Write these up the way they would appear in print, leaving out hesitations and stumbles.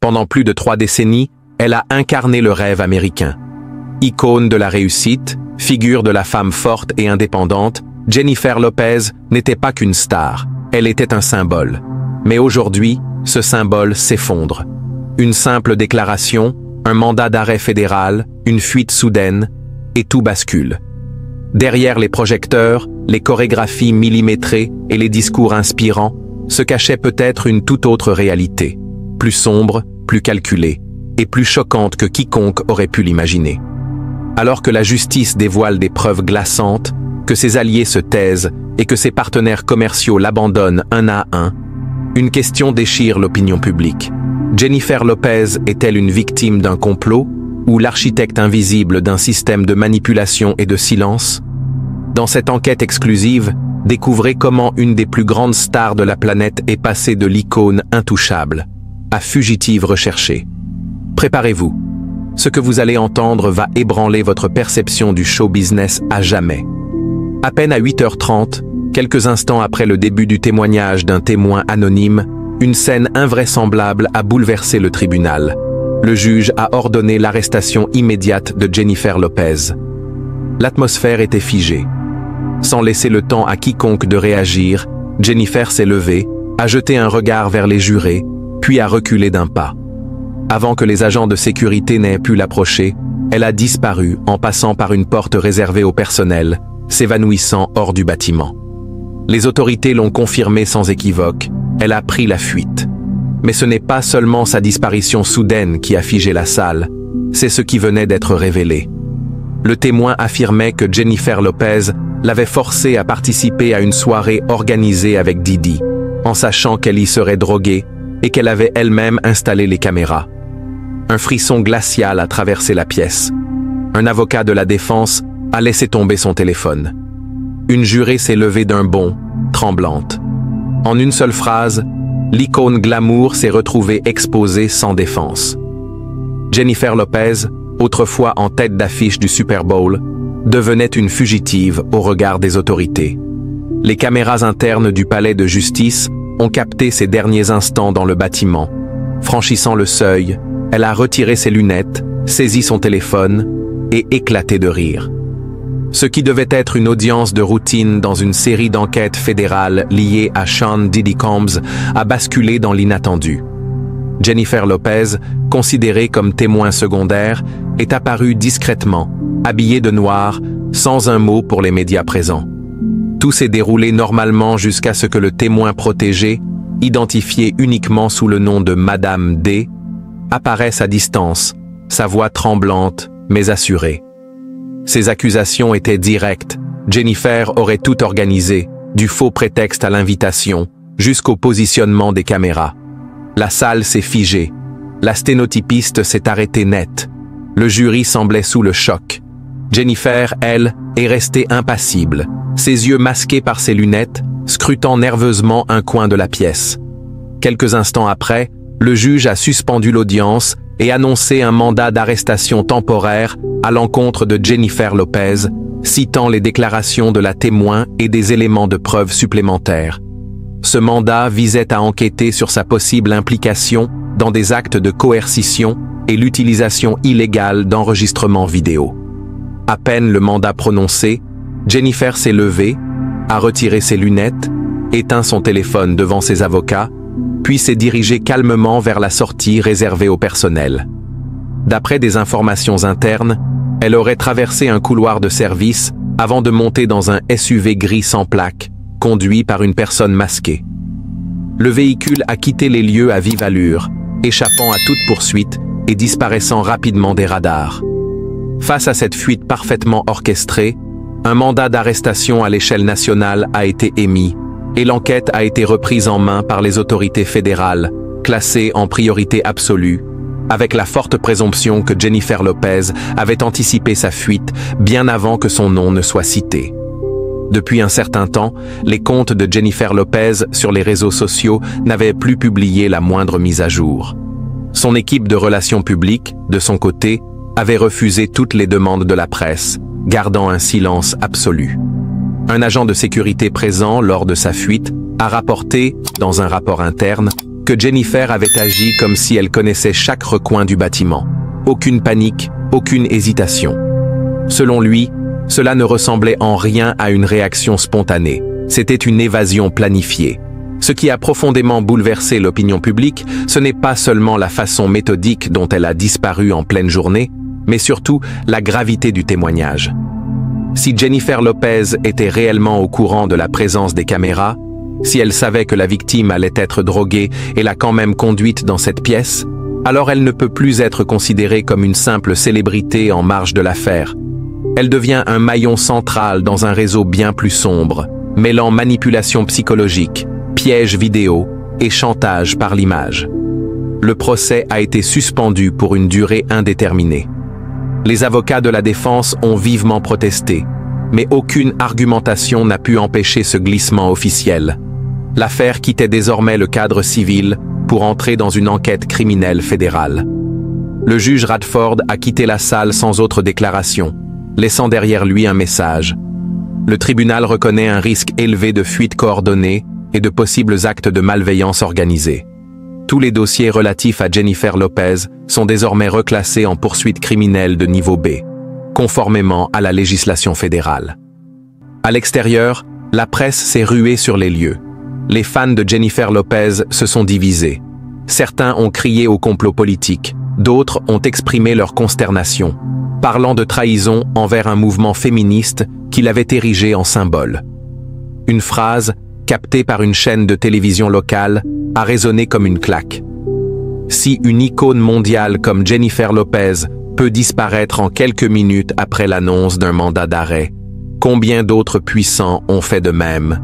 Pendant plus de 3 décennies, elle a incarné le rêve américain. Icône de la réussite, figure de la femme forte et indépendante, Jennifer Lopez n'était pas qu'une star, elle était un symbole. Mais aujourd'hui, ce symbole s'effondre. Une simple déclaration, un mandat d'arrêt fédéral, une fuite soudaine, et tout bascule. Derrière les projecteurs, les chorégraphies millimétrées et les discours inspirants, se cachait peut-être une toute autre réalité, plus sombre, plus calculée, et plus choquante que quiconque aurait pu l'imaginer. Alors que la justice dévoile des preuves glaçantes, que ses alliés se taisent et que ses partenaires commerciaux l'abandonnent un à un, une question déchire l'opinion publique. Jennifer Lopez est-elle une victime d'un complot ou l'architecte invisible d'un système de manipulation et de silence? Dans cette enquête exclusive, découvrez comment une des plus grandes stars de la planète est passée de l'icône intouchable à fugitive recherchée. Préparez-vous. Ce que vous allez entendre va ébranler votre perception du show business à jamais. À peine à 8h30, quelques instants après le début du témoignage d'un témoin anonyme, une scène invraisemblable a bouleversé le tribunal. Le juge a ordonné l'arrestation immédiate de Jennifer Lopez. L'atmosphère était figée. Sans laisser le temps à quiconque de réagir, Jennifer s'est levée, a jeté un regard vers les jurés, puis a reculé d'un pas. Avant que les agents de sécurité n'aient pu l'approcher, elle a disparu en passant par une porte réservée au personnel, s'évanouissant hors du bâtiment. Les autorités l'ont confirmé sans équivoque, elle a pris la fuite. Mais ce n'est pas seulement sa disparition soudaine qui a figé la salle, c'est ce qui venait d'être révélé. Le témoin affirmait que Jennifer Lopez l'avait forcée à participer à une soirée organisée avec Diddy, en sachant qu'elle y serait droguée et qu'elle avait elle-même installé les caméras. Un frisson glacial a traversé la pièce. Un avocat de la défense a laissé tomber son téléphone. Une jurée s'est levée d'un bond, tremblante. En une seule phrase, l'icône glamour s'est retrouvée exposée sans défense. Jennifer Lopez, autrefois en tête d'affiche du Super Bowl, devenait une fugitive au regard des autorités. Les caméras internes du palais de justice ont capté ses derniers instants dans le bâtiment. Franchissant le seuil, elle a retiré ses lunettes, saisi son téléphone et éclaté de rire. Ce qui devait être une audience de routine dans une série d'enquêtes fédérales liées à Sean Diddy Combs a basculé dans l'inattendu. Jennifer Lopez, considérée comme témoin secondaire, est apparue discrètement, habillée de noir, sans un mot pour les médias présents. Tout s'est déroulé normalement jusqu'à ce que le témoin protégé, identifié uniquement sous le nom de Madame D, apparaisse à distance, sa voix tremblante mais assurée. Ses accusations étaient directes. Jennifer aurait tout organisé, du faux prétexte à l'invitation, jusqu'au positionnement des caméras. La salle s'est figée. La sténotypiste s'est arrêtée net. Le jury semblait sous le choc. Jennifer, elle, est restée impassible, ses yeux masqués par ses lunettes, scrutant nerveusement un coin de la pièce. Quelques instants après, le juge a suspendu l'audience et annoncé un mandat d'arrestation temporaire à l'encontre de Jennifer Lopez, citant les déclarations de la témoin et des éléments de preuve supplémentaires. Ce mandat visait à enquêter sur sa possible implication dans des actes de coercition et l'utilisation illégale d'enregistrements vidéo. À peine le mandat prononcé, Jennifer s'est levée, a retiré ses lunettes, éteint son téléphone devant ses avocats, puis s'est dirigée calmement vers la sortie réservée au personnel. D'après des informations internes, elle aurait traversé un couloir de service avant de monter dans un SUV gris sans plaque, conduit par une personne masquée. Le véhicule a quitté les lieux à vive allure, échappant à toute poursuite et disparaissant rapidement des radars. Face à cette fuite parfaitement orchestrée, un mandat d'arrestation à l'échelle nationale a été émis et l'enquête a été reprise en main par les autorités fédérales, classée en priorité absolue, avec la forte présomption que Jennifer Lopez avait anticipé sa fuite bien avant que son nom ne soit cité. Depuis un certain temps, les comptes de Jennifer Lopez sur les réseaux sociaux n'avaient plus publié la moindre mise à jour. Son équipe de relations publiques, de son côté, avait refusé toutes les demandes de la presse, gardant un silence absolu. Un agent de sécurité présent lors de sa fuite a rapporté, dans un rapport interne, que Jennifer avait agi comme si elle connaissait chaque recoin du bâtiment. Aucune panique, aucune hésitation. Selon lui, cela ne ressemblait en rien à une réaction spontanée. C'était une évasion planifiée. Ce qui a profondément bouleversé l'opinion publique, ce n'est pas seulement la façon méthodique dont elle a disparu en pleine journée, mais surtout la gravité du témoignage. Si Jennifer Lopez était réellement au courant de la présence des caméras, si elle savait que la victime allait être droguée et l'a quand même conduite dans cette pièce, alors elle ne peut plus être considérée comme une simple célébrité en marge de l'affaire. Elle devient un maillon central dans un réseau bien plus sombre, mêlant manipulation psychologique, piège vidéo et chantage par l'image. Le procès a été suspendu pour une durée indéterminée. Les avocats de la défense ont vivement protesté, mais aucune argumentation n'a pu empêcher ce glissement officiel. L'affaire quittait désormais le cadre civil pour entrer dans une enquête criminelle fédérale. Le juge Radford a quitté la salle sans autre déclaration, laissant derrière lui un message. Le tribunal reconnaît un risque élevé de fuite coordonnée et de possibles actes de malveillance organisée. Tous les dossiers relatifs à Jennifer Lopez sont désormais reclassés en poursuite criminelle de niveau B, conformément à la législation fédérale. À l'extérieur, la presse s'est ruée sur les lieux. Les fans de Jennifer Lopez se sont divisés. Certains ont crié au complot politique, d'autres ont exprimé leur consternation, parlant de trahison envers un mouvement féministe qu'il avait érigé en symbole. Une phrase, captée par une chaîne de télévision locale, a résonné comme une claque. Si une icône mondiale comme Jennifer Lopez peut disparaître en quelques minutes après l'annonce d'un mandat d'arrêt, combien d'autres puissants ont fait de même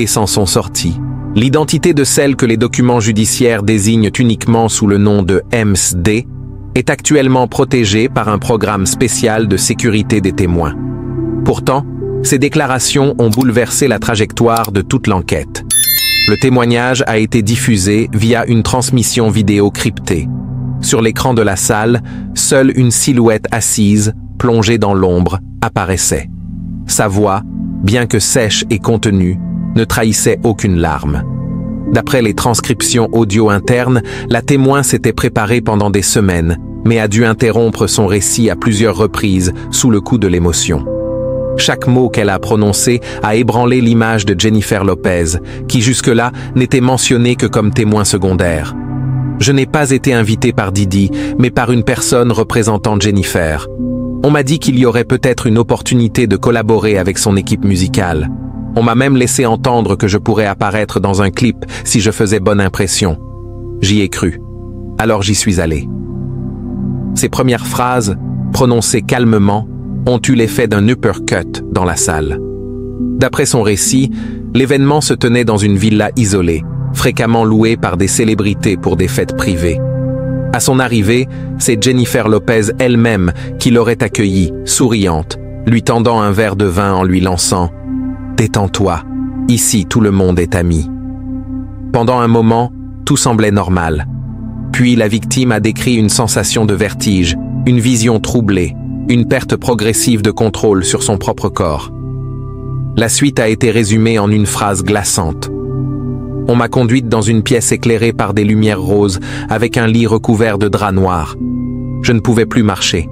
et s'en sont sortis? L'identité de celle que les documents judiciaires désignent uniquement sous le nom de MSD est actuellement protégée par un programme spécial de sécurité des témoins. Pourtant, ces déclarations ont bouleversé la trajectoire de toute l'enquête. Le témoignage a été diffusé via une transmission vidéo cryptée. Sur l'écran de la salle, seule une silhouette assise, plongée dans l'ombre, apparaissait. Sa voix, bien que sèche et contenue, ne trahissait aucune larme. D'après les transcriptions audio internes, la témoin s'était préparée pendant des semaines, mais a dû interrompre son récit à plusieurs reprises sous le coup de l'émotion. Chaque mot qu'elle a prononcé a ébranlé l'image de Jennifer Lopez, qui jusque-là n'était mentionnée que comme témoin secondaire. Je n'ai pas été invité par Didi, mais par une personne représentant Jennifer. On m'a dit qu'il y aurait peut-être une opportunité de collaborer avec son équipe musicale. On m'a même laissé entendre que je pourrais apparaître dans un clip si je faisais bonne impression. J'y ai cru. Alors j'y suis allé. Ses premières phrases, prononcées calmement, ont eu l'effet d'un uppercut dans la salle. D'après son récit, l'événement se tenait dans une villa isolée, fréquemment louée par des célébrités pour des fêtes privées. À son arrivée, c'est Jennifer Lopez elle-même qui l'aurait accueillie, souriante, lui tendant un verre de vin en lui lançant « Détends-toi, ici tout le monde est ami ». Pendant un moment, tout semblait normal. Puis la victime a décrit une sensation de vertige, une vision troublée, une perte progressive de contrôle sur son propre corps. La suite a été résumée en une phrase glaçante. On m'a conduite dans une pièce éclairée par des lumières roses, avec un lit recouvert de draps noirs. Je ne pouvais plus marcher,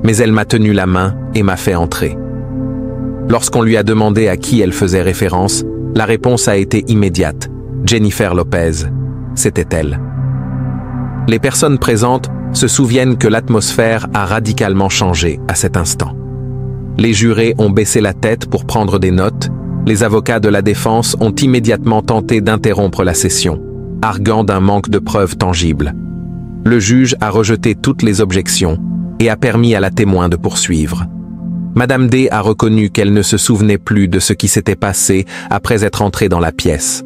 mais elle m'a tenu la main et m'a fait entrer. Lorsqu'on lui a demandé à qui elle faisait référence, la réponse a été immédiate. Jennifer Lopez, c'était elle. Les personnes présentes se souviennent que l'atmosphère a radicalement changé à cet instant. Les jurés ont baissé la tête pour prendre des notes, les avocats de la défense ont immédiatement tenté d'interrompre la session, arguant d'un manque de preuves tangibles. Le juge a rejeté toutes les objections et a permis à la témoin de poursuivre. Madame D a reconnu qu'elle ne se souvenait plus de ce qui s'était passé après être entrée dans la pièce.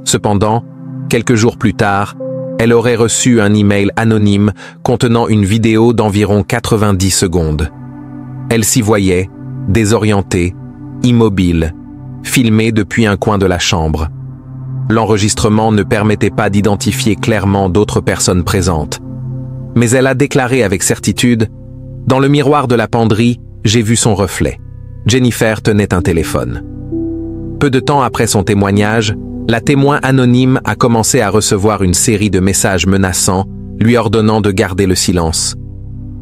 Cependant, quelques jours plus tard, elle aurait reçu un email anonyme contenant une vidéo d'environ 90 secondes. Elle s'y voyait, désorientée, immobile, filmée depuis un coin de la chambre. L'enregistrement ne permettait pas d'identifier clairement d'autres personnes présentes. Mais elle a déclaré avec certitude « Dans le miroir de la penderie, j'ai vu son reflet. Jennifer tenait un téléphone. » Peu de temps après son témoignage, La témoin anonyme a commencé à recevoir une série de messages menaçants, lui ordonnant de garder le silence.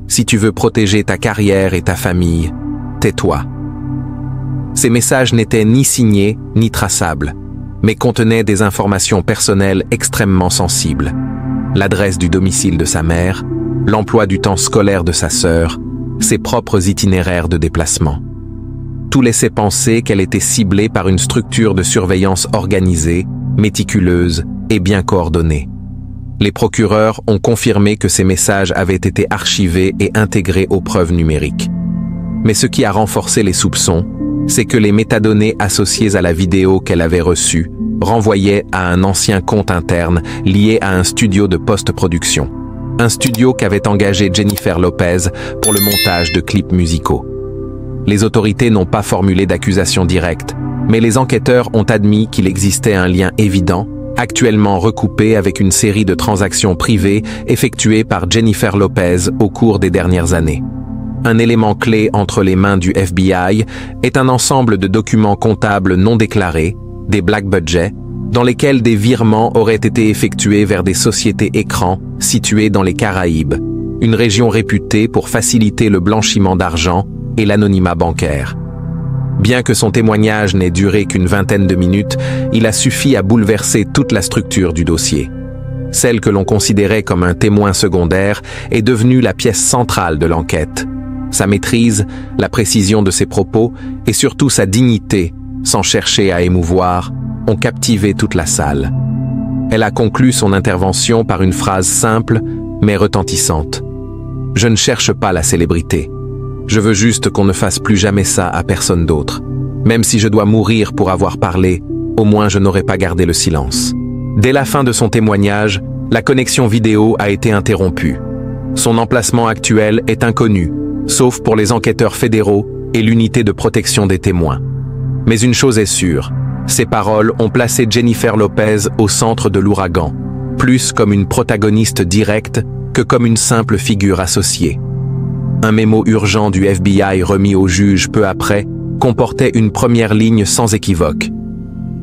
Si tu veux protéger ta carrière et ta famille, tais-toi. Ces messages n'étaient ni signés ni traçables, mais contenaient des informations personnelles extrêmement sensibles. L'adresse du domicile de sa mère, l'emploi du temps scolaire de sa sœur, ses propres itinéraires de déplacement. Tout laissait penser qu'elle était ciblée par une structure de surveillance organisée, méticuleuse et bien coordonnée. Les procureurs ont confirmé que ces messages avaient été archivés et intégrés aux preuves numériques. Mais ce qui a renforcé les soupçons, c'est que les métadonnées associées à la vidéo qu'elle avait reçue renvoyaient à un ancien compte interne lié à un studio de post-production. Un studio qu'avait engagé Jennifer Lopez pour le montage de clips musicaux. Les autorités n'ont pas formulé d'accusation directe, mais les enquêteurs ont admis qu'il existait un lien évident, actuellement recoupé avec une série de transactions privées effectuées par Jennifer Lopez au cours des dernières années. Un élément clé entre les mains du FBI est un ensemble de documents comptables non déclarés, des black budgets, dans lesquels des virements auraient été effectués vers des sociétés écrans situées dans les Caraïbes, une région réputée pour faciliter le blanchiment d'argent et l'anonymat bancaire. Bien que son témoignage n'ait duré qu'une vingtaine de minutes, il a suffi à bouleverser toute la structure du dossier. Celle que l'on considérait comme un témoin secondaire est devenue la pièce centrale de l'enquête. Sa maîtrise, la précision de ses propos et surtout sa dignité, sans chercher à émouvoir, ont captivé toute la salle. Elle a conclu son intervention par une phrase simple mais retentissante. « Je ne cherche pas la célébrité. Je veux juste qu'on ne fasse plus jamais ça à personne d'autre. Même si je dois mourir pour avoir parlé, au moins je n'aurai pas gardé le silence. » Dès la fin de son témoignage, la connexion vidéo a été interrompue. Son emplacement actuel est inconnu, sauf pour les enquêteurs fédéraux et l'unité de protection des témoins. Mais une chose est sûre, ces paroles ont placé Jennifer Lopez au centre de l'ouragan, plus comme une protagoniste directe que comme une simple figure associée. Un mémo urgent du FBI remis au juge peu après comportait une première ligne sans équivoque.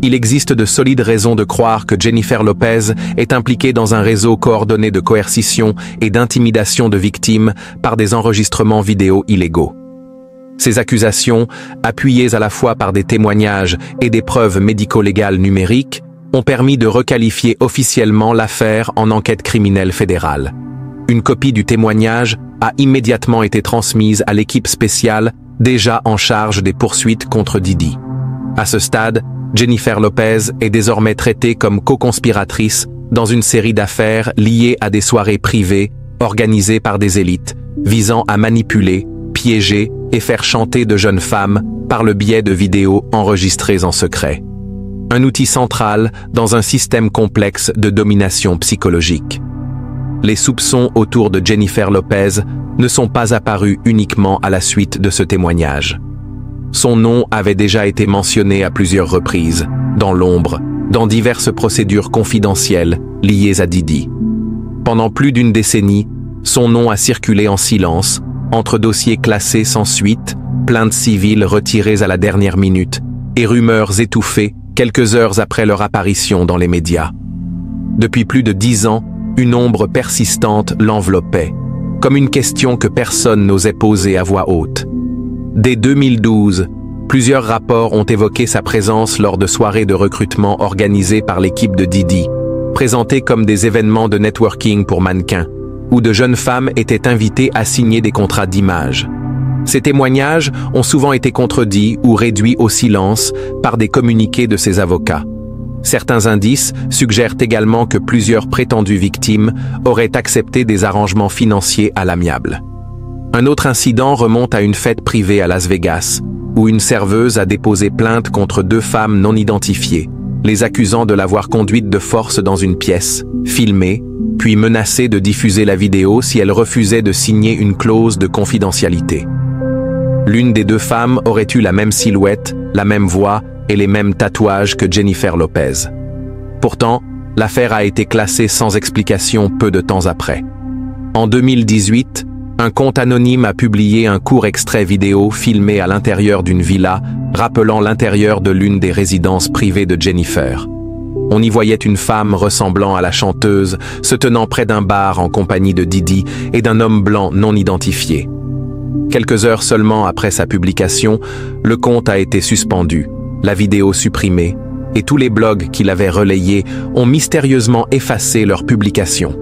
Il existe de solides raisons de croire que Jennifer Lopez est impliquée dans un réseau coordonné de coercition et d'intimidation de victimes par des enregistrements vidéo illégaux. Ces accusations, appuyées à la fois par des témoignages et des preuves médico-légales numériques, ont permis de requalifier officiellement l'affaire en enquête criminelle fédérale. Une copie du témoignage a immédiatement été transmise à l'équipe spéciale déjà en charge des poursuites contre Diddy. À ce stade, Jennifer Lopez est désormais traitée comme co-conspiratrice dans une série d'affaires liées à des soirées privées organisées par des élites, visant à manipuler, piéger et faire chanter de jeunes femmes par le biais de vidéos enregistrées en secret. Un outil central dans un système complexe de domination psychologique. Les soupçons autour de Jennifer Lopez ne sont pas apparus uniquement à la suite de ce témoignage. Son nom avait déjà été mentionné à plusieurs reprises, dans l'ombre, dans diverses procédures confidentielles liées à Diddy. Pendant plus d'une décennie, son nom a circulé en silence, entre dossiers classés sans suite, plaintes civiles retirées à la dernière minute, et rumeurs étouffées quelques heures après leur apparition dans les médias. Depuis plus de 10 ans, une ombre persistante l'enveloppait, comme une question que personne n'osait poser à voix haute. Dès 2012, plusieurs rapports ont évoqué sa présence lors de soirées de recrutement organisées par l'équipe de Diddy, présentées comme des événements de networking pour mannequins, où de jeunes femmes étaient invitées à signer des contrats d'image. Ces témoignages ont souvent été contredits ou réduits au silence par des communiqués de ses avocats. Certains indices suggèrent également que plusieurs prétendues victimes auraient accepté des arrangements financiers à l'amiable. Un autre incident remonte à une fête privée à Las Vegas, où une serveuse a déposé plainte contre 2 femmes non identifiées, les accusant de l'avoir conduite de force dans une pièce, filmée, puis menacée de diffuser la vidéo si elle refusait de signer une clause de confidentialité. L'une des 2 femmes aurait eu la même silhouette, la même voix et les mêmes tatouages que Jennifer Lopez. Pourtant, l'affaire a été classée sans explication peu de temps après. En 2018, un compte anonyme a publié un court extrait vidéo filmé à l'intérieur d'une villa, rappelant l'intérieur de l'une des résidences privées de Jennifer. On y voyait une femme ressemblant à la chanteuse se tenant près d'un bar en compagnie de Diddy et d'un homme blanc non identifié. Quelques heures seulement après sa publication, le compte a été suspendu, la vidéo supprimée, et tous les blogs qui l'avaient relayé ont mystérieusement effacé leur publication.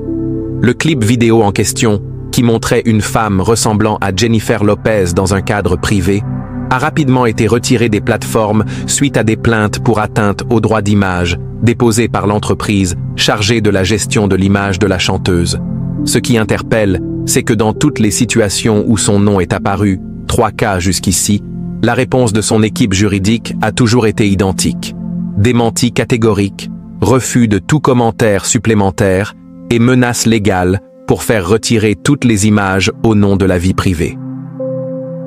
Le clip vidéo en question, qui montrait une femme ressemblant à Jennifer Lopez dans un cadre privé, a rapidement été retiré des plateformes suite à des plaintes pour atteinte aux droits d'image déposées par l'entreprise chargée de la gestion de l'image de la chanteuse. Ce qui interpelle, c'est que dans toutes les situations où son nom est apparu, 3 cas jusqu'ici, la réponse de son équipe juridique a toujours été identique. Démenti catégorique, refus de tout commentaire supplémentaire et menace légale pour faire retirer toutes les images au nom de la vie privée.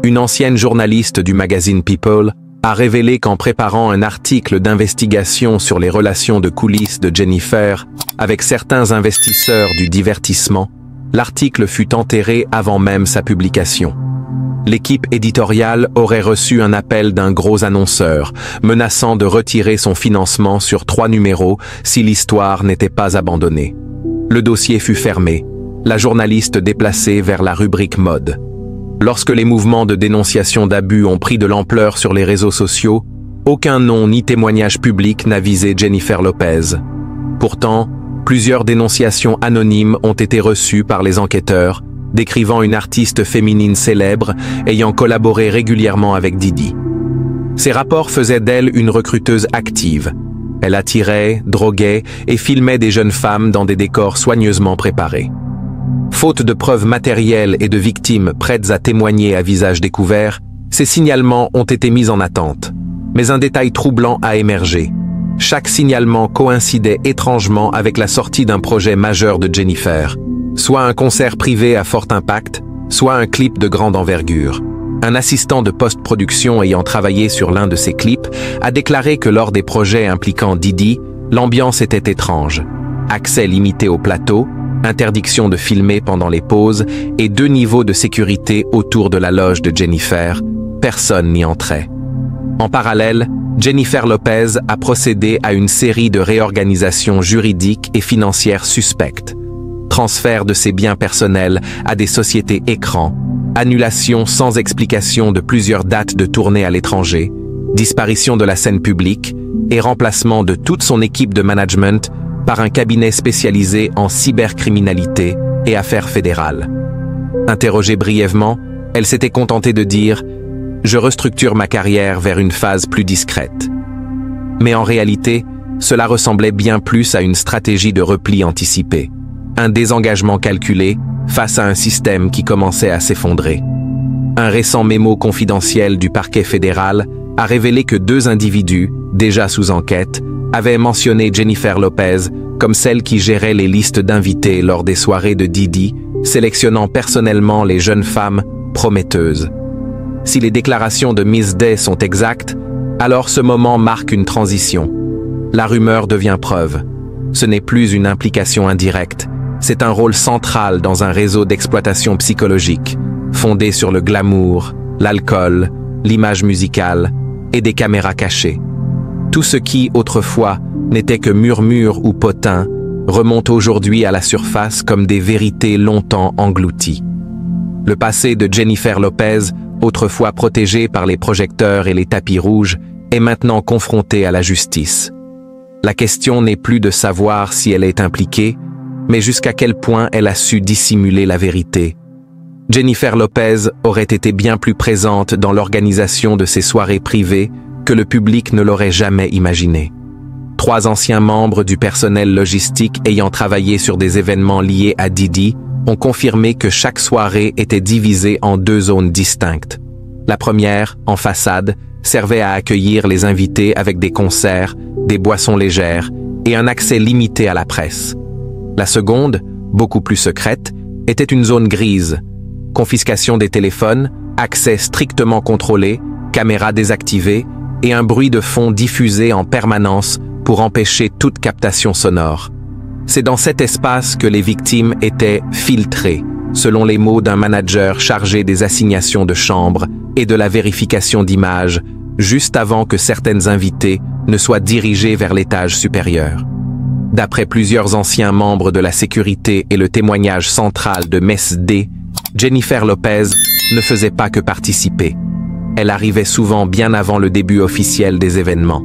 Une ancienne journaliste du magazine People a révélé qu'en préparant un article d'investigation sur les relations de coulisses de Jennifer avec certains investisseurs du divertissement, l'article fut enterré avant même sa publication. L'équipe éditoriale aurait reçu un appel d'un gros annonceur, menaçant de retirer son financement sur 3 numéros si l'histoire n'était pas abandonnée. Le dossier fut fermé, la journaliste déplacée vers la rubrique mode. Lorsque les mouvements de dénonciation d'abus ont pris de l'ampleur sur les réseaux sociaux, aucun nom ni témoignage public n'a visé Jennifer Lopez. Pourtant, plusieurs dénonciations anonymes ont été reçues par les enquêteurs, décrivant une artiste féminine célèbre ayant collaboré régulièrement avec Diddy. Ces rapports faisaient d'elle une recruteuse active. Elle attirait, droguait et filmait des jeunes femmes dans des décors soigneusement préparés. Faute de preuves matérielles et de victimes prêtes à témoigner à visage découvert, ces signalements ont été mis en attente. Mais un détail troublant a émergé. Chaque signalement coïncidait étrangement avec la sortie d'un projet majeur de Jennifer. Soit un concert privé à fort impact, soit un clip de grande envergure. Un assistant de post-production ayant travaillé sur l'un de ces clips a déclaré que lors des projets impliquant Diddy, l'ambiance était étrange. Accès limité au plateau, interdiction de filmer pendant les pauses et 2 niveaux de sécurité autour de la loge de Jennifer, personne n'y entrait. En parallèle, Jennifer Lopez a procédé à une série de réorganisations juridiques et financières suspectes. Transfert de ses biens personnels à des sociétés écrans, annulation sans explication de plusieurs dates de tournée à l'étranger, disparition de la scène publique et remplacement de toute son équipe de management par un cabinet spécialisé en cybercriminalité et affaires fédérales. Interrogée brièvement, elle s'était contentée de dire « Je restructure ma carrière vers une phase plus discrète ». Mais en réalité, cela ressemblait bien plus à une stratégie de repli anticipé. Un désengagement calculé face à un système qui commençait à s'effondrer. Un récent mémo confidentiel du parquet fédéral a révélé que 2 individus, déjà sous enquête, avaient mentionné Jennifer Lopez comme celle qui gérait les listes d'invités lors des soirées de Diddy, sélectionnant personnellement les jeunes femmes prometteuses. Si les déclarations de Miss Day sont exactes, alors ce moment marque une transition. La rumeur devient preuve. Ce n'est plus une implication indirecte. C'est un rôle central dans un réseau d'exploitation psychologique, fondé sur le glamour, l'alcool, l'image musicale et des caméras cachées. Tout ce qui, autrefois, n'était que murmure ou potin, remonte aujourd'hui à la surface comme des vérités longtemps englouties. Le passé de Jennifer Lopez, autrefois protégé par les projecteurs et les tapis rouges, est maintenant confronté à la justice. La question n'est plus de savoir si elle est impliquée, mais jusqu'à quel point elle a su dissimuler la vérité. Jennifer Lopez aurait été bien plus présente dans l'organisation de ces soirées privées que le public ne l'aurait jamais imaginé. 3 anciens membres du personnel logistique ayant travaillé sur des événements liés à Diddy ont confirmé que chaque soirée était divisée en 2 zones distinctes. La première, en façade, servait à accueillir les invités avec des concerts, des boissons légères et un accès limité à la presse. La seconde, beaucoup plus secrète, était une zone grise. Confiscation des téléphones, accès strictement contrôlé, caméras désactivées et un bruit de fond diffusé en permanence pour empêcher toute captation sonore. C'est dans cet espace que les victimes étaient filtrées, selon les mots d'un manager chargé des assignations de chambres et de la vérification d'images, juste avant que certaines invitées ne soient dirigées vers l'étage supérieur. D'après plusieurs anciens membres de la sécurité et le témoignage central de Mess D, Jennifer Lopez ne faisait pas que participer. Elle arrivait souvent bien avant le début officiel des événements,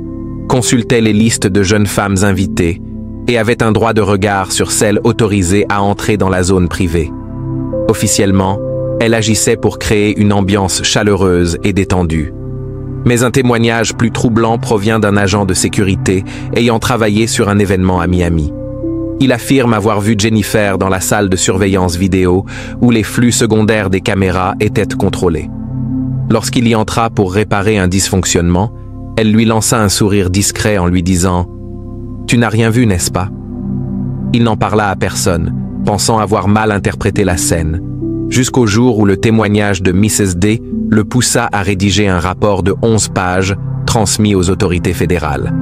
consultait les listes de jeunes femmes invitées et avait un droit de regard sur celles autorisées à entrer dans la zone privée. Officiellement, elle agissait pour créer une ambiance chaleureuse et détendue. Mais un témoignage plus troublant provient d'un agent de sécurité ayant travaillé sur un événement à Miami. Il affirme avoir vu Jennifer dans la salle de surveillance vidéo où les flux secondaires des caméras étaient contrôlés. Lorsqu'il y entra pour réparer un dysfonctionnement, elle lui lança un sourire discret en lui disant « Tu n'as rien vu, n'est-ce pas ?» Il n'en parla à personne, pensant avoir mal interprété la scène, jusqu'au jour où le témoignage de Mrs. D le poussa à rédiger un rapport de 11 pages transmis aux autorités fédérales.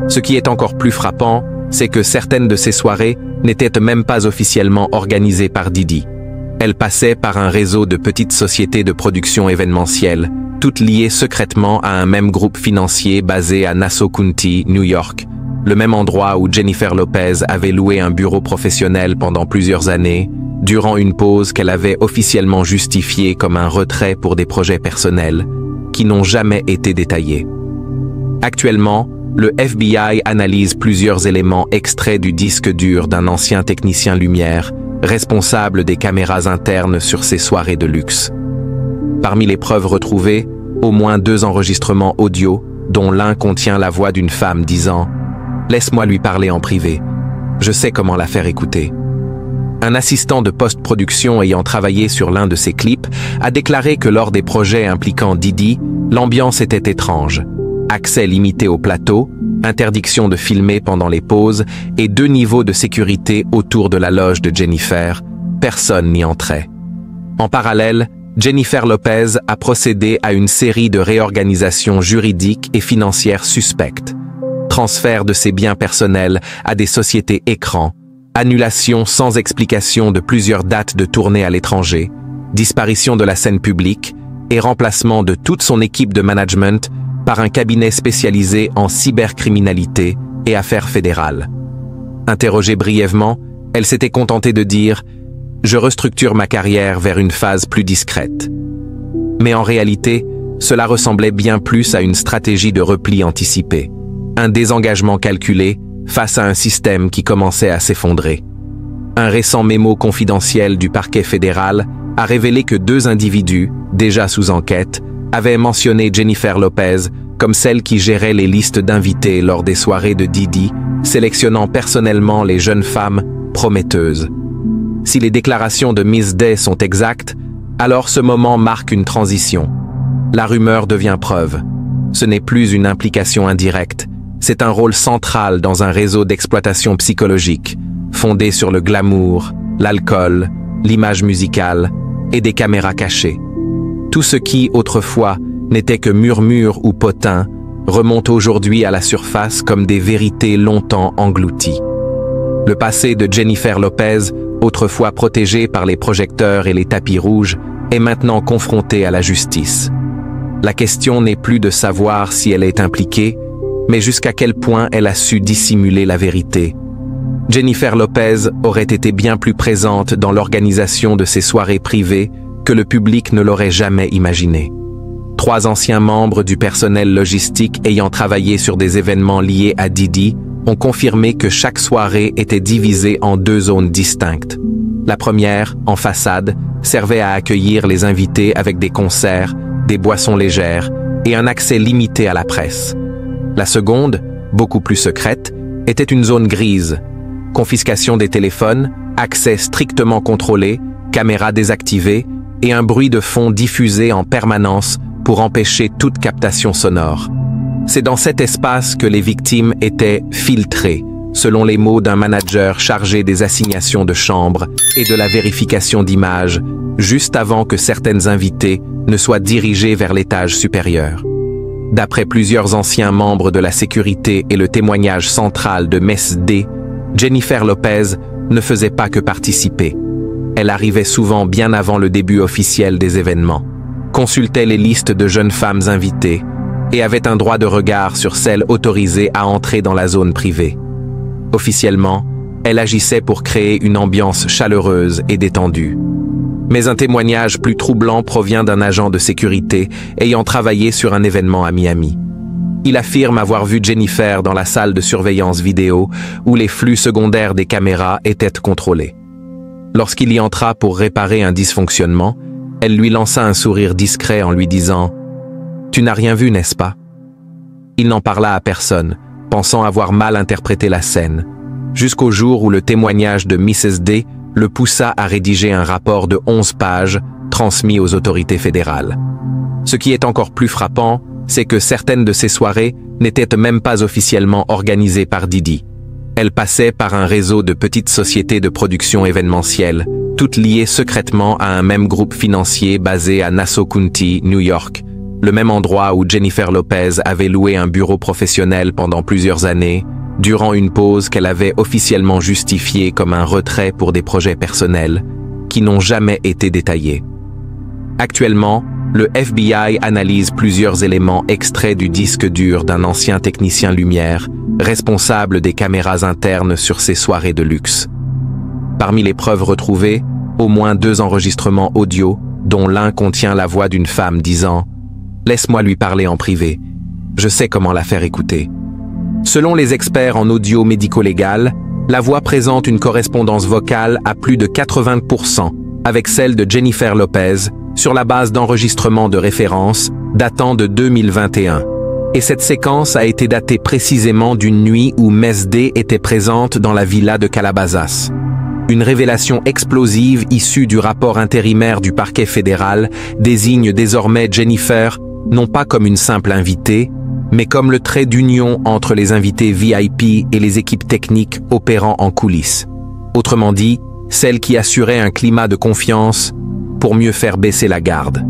Ce qui est encore plus frappant, c'est que certaines de ces soirées n'étaient même pas officiellement organisées par Diddy. Elles passaient par un réseau de petites sociétés de production événementielle, toutes liées secrètement à un même groupe financier basé à Nassau County, New York, le même endroit où Jennifer Lopez avait loué un bureau professionnel pendant plusieurs années, durant une pause qu'elle avait officiellement justifiée comme un retrait pour des projets personnels, qui n'ont jamais été détaillés. Actuellement, le FBI analyse plusieurs éléments extraits du disque dur d'un ancien technicien lumière, responsable des caméras internes sur ces soirées de luxe. Parmi les preuves retrouvées, au moins 2 enregistrements audio, dont l'un contient la voix d'une femme disant « Laisse-moi lui parler en privé, je sais comment la faire écouter ». Un assistant de post-production ayant travaillé sur l'un de ces clips a déclaré que lors des projets impliquant Diddy, l'ambiance était étrange. Accès limité au plateau, interdiction de filmer pendant les pauses et 2 niveaux de sécurité autour de la loge de Jennifer, personne n'y entrait. En parallèle, Jennifer Lopez a procédé à une série de réorganisations juridiques et financières suspectes. Transfert de ses biens personnels à des sociétés écrans, annulation sans explication de plusieurs dates de tournée à l'étranger, disparition de la scène publique et remplacement de toute son équipe de management par un cabinet spécialisé en cybercriminalité et affaires fédérales. Interrogée brièvement, elle s'était contentée de dire « Je restructure ma carrière vers une phase plus discrète ». Mais en réalité, cela ressemblait bien plus à une stratégie de repli anticipé, un désengagement calculé face à un système qui commençait à s'effondrer. Un récent mémo confidentiel du parquet fédéral a révélé que 2 individus, déjà sous enquête, avaient mentionné Jennifer Lopez comme celle qui gérait les listes d'invités lors des soirées de Diddy, sélectionnant personnellement les jeunes femmes prometteuses. Si les déclarations de Miss Day sont exactes, alors ce moment marque une transition. La rumeur devient preuve. Ce n'est plus une implication indirecte, c'est un rôle central dans un réseau d'exploitation psychologique, fondé sur le glamour, l'alcool, l'image musicale et des caméras cachées. Tout ce qui, autrefois, n'était que murmure ou potin, remonte aujourd'hui à la surface comme des vérités longtemps englouties. Le passé de Jennifer Lopez, autrefois protégée par les projecteurs et les tapis rouges, est maintenant confrontée à la justice. La question n'est plus de savoir si elle est impliquée, mais jusqu'à quel point elle a su dissimuler la vérité. Jennifer Lopez aurait été bien plus présente dans l'organisation de ces soirées privées que le public ne l'aurait jamais imaginé. 3 anciens membres du personnel logistique ayant travaillé sur des événements liés à Diddy ont confirmé que chaque soirée était divisée en 2 zones distinctes. La première, en façade, servait à accueillir les invités avec des concerts, des boissons légères et un accès limité à la presse. La seconde, beaucoup plus secrète, était une zone grise. Confiscation des téléphones, accès strictement contrôlé, caméras désactivées et un bruit de fond diffusé en permanence pour empêcher toute captation sonore. C'est dans cet espace que les victimes étaient filtrées, selon les mots d'un manager chargé des assignations de chambres et de la vérification d'images, juste avant que certaines invitées ne soient dirigées vers l'étage supérieur. D'après plusieurs anciens membres de la sécurité et le témoignage central de Mess D, Jennifer Lopez ne faisait pas que participer. Elle arrivait souvent bien avant le début officiel des événements, consultait les listes de jeunes femmes invitées et avait un droit de regard sur celles autorisées à entrer dans la zone privée. Officiellement, elle agissait pour créer une ambiance chaleureuse et détendue. Mais un témoignage plus troublant provient d'un agent de sécurité ayant travaillé sur un événement à Miami. Il affirme avoir vu Jennifer dans la salle de surveillance vidéo où les flux secondaires des caméras étaient contrôlés. Lorsqu'il y entra pour réparer un dysfonctionnement, elle lui lança un sourire discret en lui disant « Tu n'as rien vu, n'est-ce pas ?» Il n'en parla à personne, pensant avoir mal interprété la scène, jusqu'au jour où le témoignage de Mrs. D le poussa à rédiger un rapport de 11 pages transmis aux autorités fédérales. Ce qui est encore plus frappant, c'est que certaines de ces soirées n'étaient même pas officiellement organisées par Didi. Elles passaient par un réseau de petites sociétés de production événementielle, toutes liées secrètement à un même groupe financier basé à Nassau County, New York, le même endroit où Jennifer Lopez avait loué un bureau professionnel pendant plusieurs années, durant une pause qu'elle avait officiellement justifiée comme un retrait pour des projets personnels, qui n'ont jamais été détaillés. Actuellement, le FBI analyse plusieurs éléments extraits du disque dur d'un ancien technicien lumière, responsable des caméras internes sur ces soirées de luxe. Parmi les preuves retrouvées, au moins 2 enregistrements audio, dont l'un contient la voix d'une femme disant « Laisse-moi lui parler en privé, je sais comment la faire écouter ». Selon les experts en audio médico-légal, la voix présente une correspondance vocale à plus de 80% avec celle de Jennifer Lopez sur la base d'enregistrements de référence datant de 2021. Et cette séquence a été datée précisément d'une nuit où Mrs. D était présente dans la villa de Calabasas. Une révélation explosive issue du rapport intérimaire du parquet fédéral désigne désormais Jennifer non pas comme une simple invitée, mais comme le trait d'union entre les invités VIP et les équipes techniques opérant en coulisses. Autrement dit, celle qui assurait un climat de confiance pour mieux faire baisser la garde.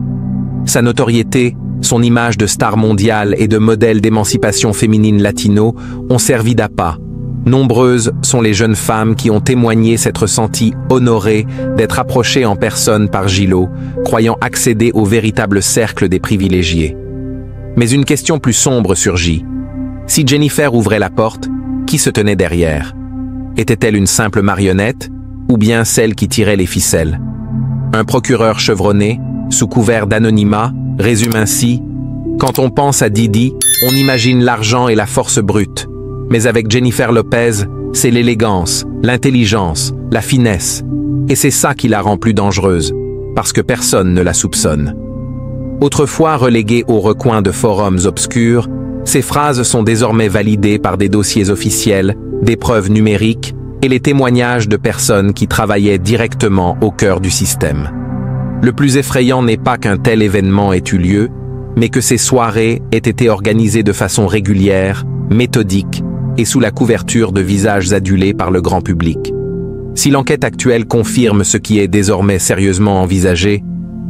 Sa notoriété, son image de star mondiale et de modèle d'émancipation féminine latino ont servi d'appât. Nombreuses sont les jeunes femmes qui ont témoigné s'être senties honorées d'être approchées en personne par Gillot, croyant accéder au véritable cercle des privilégiés. Mais une question plus sombre surgit. Si Jennifer ouvrait la porte, qui se tenait derrière? Était-elle une simple marionnette, ou bien celle qui tirait les ficelles? Un procureur chevronné, sous couvert d'anonymat, résume ainsi « Quand on pense à Didi, on imagine l'argent et la force brute. Mais avec Jennifer Lopez, c'est l'élégance, l'intelligence, la finesse. Et c'est ça qui la rend plus dangereuse, parce que personne ne la soupçonne. » Autrefois reléguées au recoin de forums obscurs, ces phrases sont désormais validées par des dossiers officiels, des preuves numériques et les témoignages de personnes qui travaillaient directement au cœur du système. Le plus effrayant n'est pas qu'un tel événement ait eu lieu, mais que ces soirées aient été organisées de façon régulière, méthodique et sous la couverture de visages adulés par le grand public. Si l'enquête actuelle confirme ce qui est désormais sérieusement envisagé,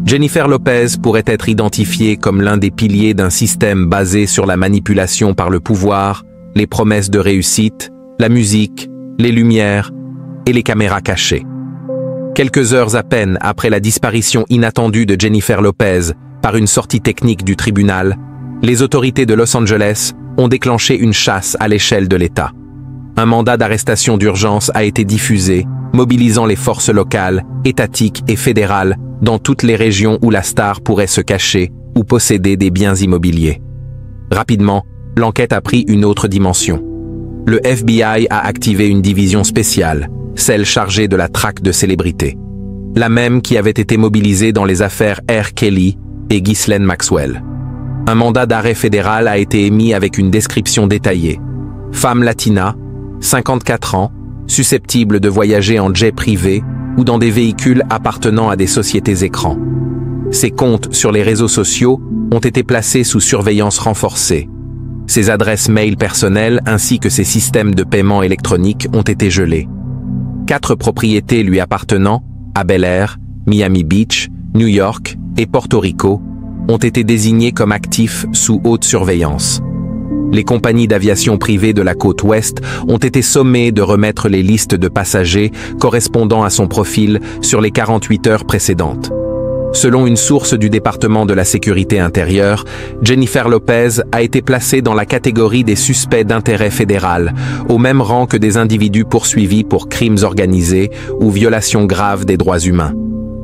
Jennifer Lopez pourrait être identifiée comme l'un des piliers d'un système basé sur la manipulation par le pouvoir, les promesses de réussite, la musique, les lumières et les caméras cachées. Quelques heures à peine après la disparition inattendue de Jennifer Lopez par une sortie technique du tribunal, les autorités de Los Angeles ont déclenché une chasse à l'échelle de l'État. Un mandat d'arrestation d'urgence a été diffusé, mobilisant les forces locales, étatiques et fédérales dans toutes les régions où la star pourrait se cacher ou posséder des biens immobiliers. Rapidement, l'enquête a pris une autre dimension. Le FBI a activé une division spéciale, celle chargée de la traque de célébrités. La même qui avait été mobilisée dans les affaires R. Kelly et Ghislaine Maxwell. Un mandat d'arrêt fédéral a été émis avec une description détaillée. Femme latina, 54 ans, susceptible de voyager en jet privé ou dans des véhicules appartenant à des sociétés écrans. Ses comptes sur les réseaux sociaux ont été placés sous surveillance renforcée. Ses adresses mail personnelles ainsi que ses systèmes de paiement électronique ont été gelés. 4 propriétés lui appartenant, à Bel Air, Miami Beach, New York et Porto Rico, ont été désignées comme actifs sous haute surveillance. Les compagnies d'aviation privées de la côte ouest ont été sommées de remettre les listes de passagers correspondant à son profil sur les 48 heures précédentes. Selon une source du département de la sécurité intérieure, Jennifer Lopez a été placée dans la catégorie des suspects d'intérêt fédéral, au même rang que des individus poursuivis pour crimes organisés ou violations graves des droits humains.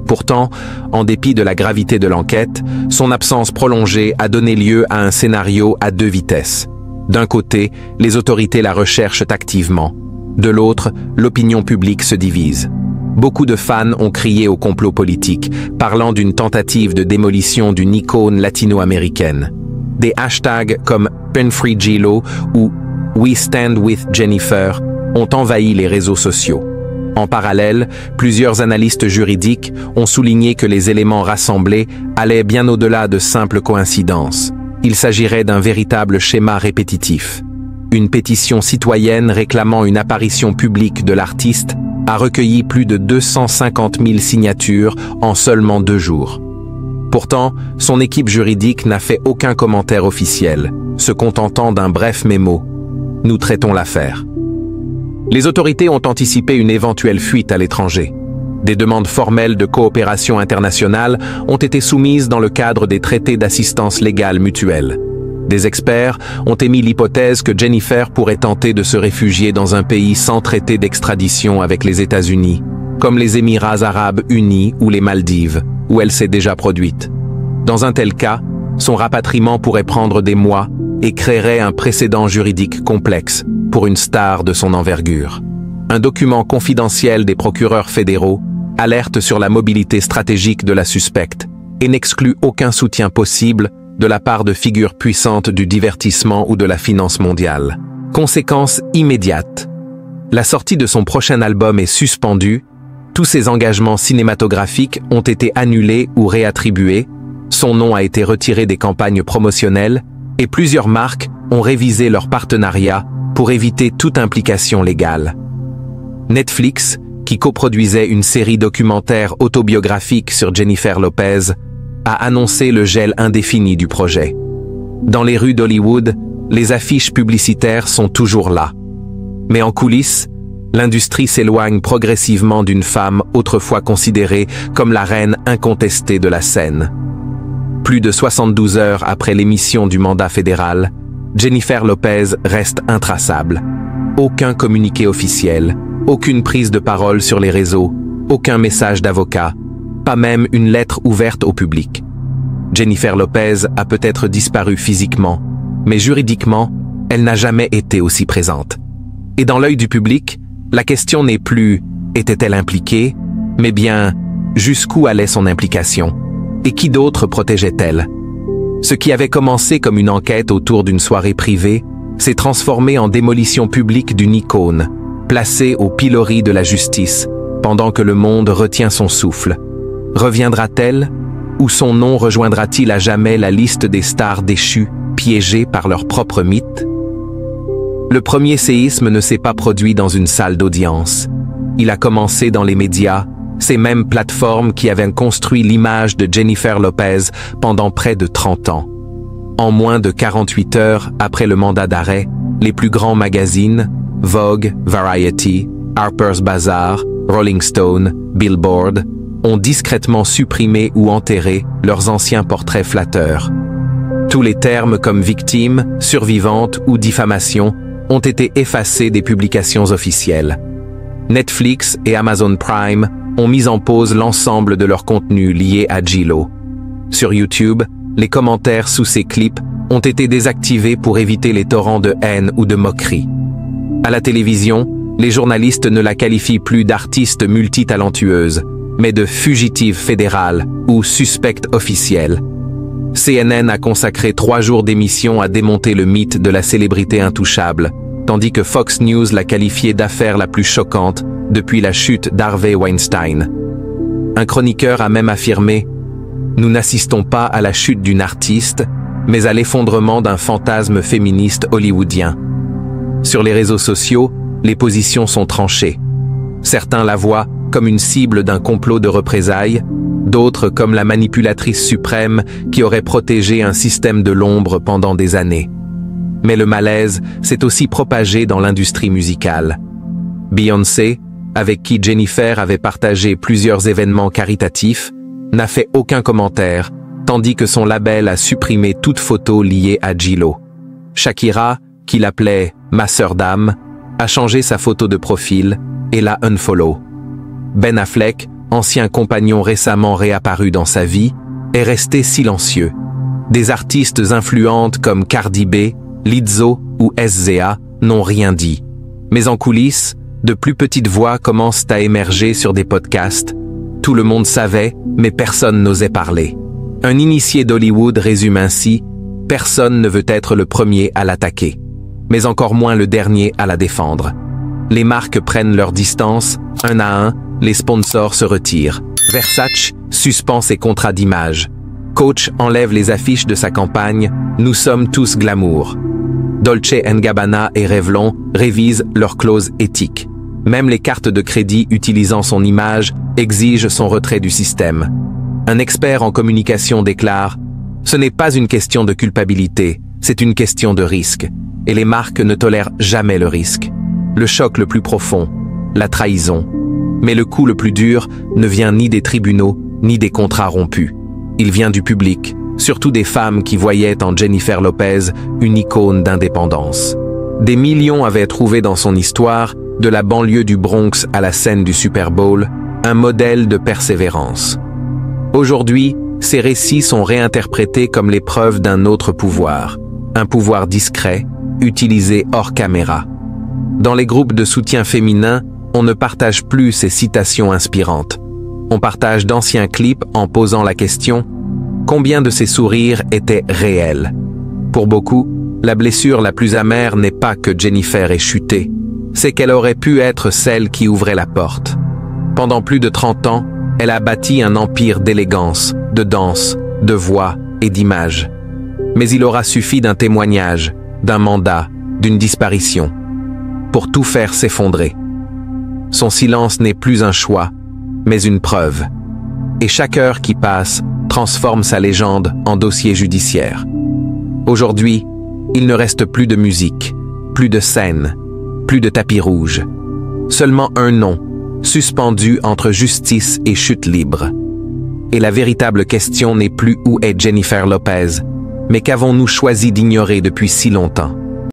Pourtant, en dépit de la gravité de l'enquête, son absence prolongée a donné lieu à un scénario à deux vitesses. D'un côté, les autorités la recherchent activement. De l'autre, l'opinion publique se divise. Beaucoup de fans ont crié au complot politique, parlant d'une tentative de démolition d'une icône latino-américaine. Des hashtags comme #PenFreeJlo ou We Stand with Jennifer ont envahi les réseaux sociaux. En parallèle, plusieurs analystes juridiques ont souligné que les éléments rassemblés allaient bien au-delà de simples coïncidences. Il s'agirait d'un véritable schéma répétitif. Une pétition citoyenne réclamant une apparition publique de l'artiste a recueilli plus de 250 000 signatures en seulement 2 jours. Pourtant, son équipe juridique n'a fait aucun commentaire officiel, se contentant d'un bref mémo. Nous traitons l'affaire. Les autorités ont anticipé une éventuelle fuite à l'étranger. Des demandes formelles de coopération internationale ont été soumises dans le cadre des traités d'assistance légale mutuelle. Des experts ont émis l'hypothèse que Jennifer pourrait tenter de se réfugier dans un pays sans traité d'extradition avec les États-Unis, comme les Émirats arabes unis ou les Maldives, où elle s'est déjà produite. Dans un tel cas, son rapatriement pourrait prendre des mois et créerait un précédent juridique complexe pour une star de son envergure. Un document confidentiel des procureurs fédéraux alerte sur la mobilité stratégique de la suspecte et n'exclut aucun soutien possible de la part de figures puissantes du divertissement ou de la finance mondiale. Conséquence immédiate. La sortie de son prochain album est suspendue, tous ses engagements cinématographiques ont été annulés ou réattribués, son nom a été retiré des campagnes promotionnelles et plusieurs marques ont révisé leur partenariat pour éviter toute implication légale. Netflix, qui coproduisait une série documentaire autobiographique sur Jennifer Lopez, a annoncé le gel indéfini du projet. Dans les rues d'Hollywood, les affiches publicitaires sont toujours là. Mais en coulisses, l'industrie s'éloigne progressivement d'une femme autrefois considérée comme la reine incontestée de la scène. Plus de 72 heures après l'émission du mandat fédéral, Jennifer Lopez reste intraçable. Aucun communiqué officiel, aucune prise de parole sur les réseaux, aucun message d'avocat, pas même une lettre ouverte au public. Jennifer Lopez a peut-être disparu physiquement, mais juridiquement, elle n'a jamais été aussi présente. Et dans l'œil du public, la question n'est plus « était-elle impliquée ?», mais bien « jusqu'où allait son implication ? Et qui d'autre protégeait-elle ?» Ce qui avait commencé comme une enquête autour d'une soirée privée s'est transformé en démolition publique d'une icône, placée au pilori de la justice, pendant que le monde retient son souffle. Reviendra-t-elle, ou son nom rejoindra-t-il à jamais la liste des stars déchues, piégées par leur propre mythe? Le premier séisme ne s'est pas produit dans une salle d'audience. Il a commencé dans les médias, ces mêmes plateformes qui avaient construit l'image de Jennifer Lopez pendant près de 30 ans. En moins de 48 heures après le mandat d'arrêt, les plus grands magazines, Vogue, Variety, Harper's Bazaar, Rolling Stone, Billboard, ont discrètement supprimé ou enterré leurs anciens portraits flatteurs. Tous les termes comme victime, survivante ou diffamation ont été effacés des publications officielles. Netflix et Amazon Prime ont mis en pause l'ensemble de leur contenu lié à J.Lo. Sur YouTube, les commentaires sous ces clips ont été désactivés pour éviter les torrents de haine ou de moquerie. À la télévision, les journalistes ne la qualifient plus d'artiste multitalentueuse, mais de fugitive fédérale ou suspecte officielle. CNN a consacré 3 jours d'émission à démonter le mythe de la célébrité intouchable, tandis que Fox News l'a qualifiée d'affaire la plus choquante depuis la chute d'Harvey Weinstein. Un chroniqueur a même affirmé « Nous n'assistons pas à la chute d'une artiste, mais à l'effondrement d'un fantasme féministe hollywoodien. » Sur les réseaux sociaux, les positions sont tranchées. Certains la voient comme une cible d'un complot de représailles, d'autres comme la manipulatrice suprême qui aurait protégé un système de l'ombre pendant des années. Mais le malaise s'est aussi propagé dans l'industrie musicale. Beyoncé, avec qui Jennifer avait partagé plusieurs événements caritatifs, n'a fait aucun commentaire, tandis que son label a supprimé toute photo liée à J-Lo. Shakira, qui l'appelait « ma sœur d'âme », a changé sa photo de profil et l'a unfollow. Ben Affleck, ancien compagnon récemment réapparu dans sa vie, est resté silencieux. Des artistes influentes comme Cardi B, Lizzo ou SZA n'ont rien dit. Mais en coulisses, de plus petites voix commencent à émerger sur des podcasts. Tout le monde savait, mais personne n'osait parler. Un initié d'Hollywood résume ainsi « Personne ne veut être le premier à l'attaquer, mais encore moins le dernier à la défendre. Les marques prennent leur distance, un à un, les sponsors se retirent. Versace suspend ses contrats d'image. Coach enlève les affiches de sa campagne « Nous sommes tous glamour ». Dolce & Gabbana et Revlon révisent leurs clauses éthiques. Même les cartes de crédit utilisant son image exigent son retrait du système. Un expert en communication déclare « Ce n'est pas une question de culpabilité, c'est une question de risque. Et les marques ne tolèrent jamais le risque. Le choc le plus profond, la trahison. Mais le coup le plus dur ne vient ni des tribunaux, ni des contrats rompus. Il vient du public, surtout des femmes qui voyaient en Jennifer Lopez une icône d'indépendance. Des millions avaient trouvé dans son histoire, de la banlieue du Bronx à la scène du Super Bowl, un modèle de persévérance. Aujourd'hui, ces récits sont réinterprétés comme les preuves d'un autre pouvoir, un pouvoir discret, utilisé hors caméra. Dans les groupes de soutien féminin, on ne partage plus ces citations inspirantes. On partage d'anciens clips en posant la question « Combien de ces sourires étaient réels ?» Pour beaucoup, la blessure la plus amère n'est pas que Jennifer ait chuté, c'est qu'elle aurait pu être celle qui ouvrait la porte. Pendant plus de 30 ans, elle a bâti un empire d'élégance, de danse, de voix et d'image. Mais il aura suffi d'un témoignage, d'un mandat, d'une disparition, pour tout faire s'effondrer. Son silence n'est plus un choix, mais une preuve. Et chaque heure qui passe transforme sa légende en dossier judiciaire. Aujourd'hui, il ne reste plus de musique, plus de scène, plus de tapis rouge. Seulement un nom, suspendu entre justice et chute libre. Et la véritable question n'est plus où est Jennifer Lopez, mais qu'avons-nous choisi d'ignorer depuis si longtemps?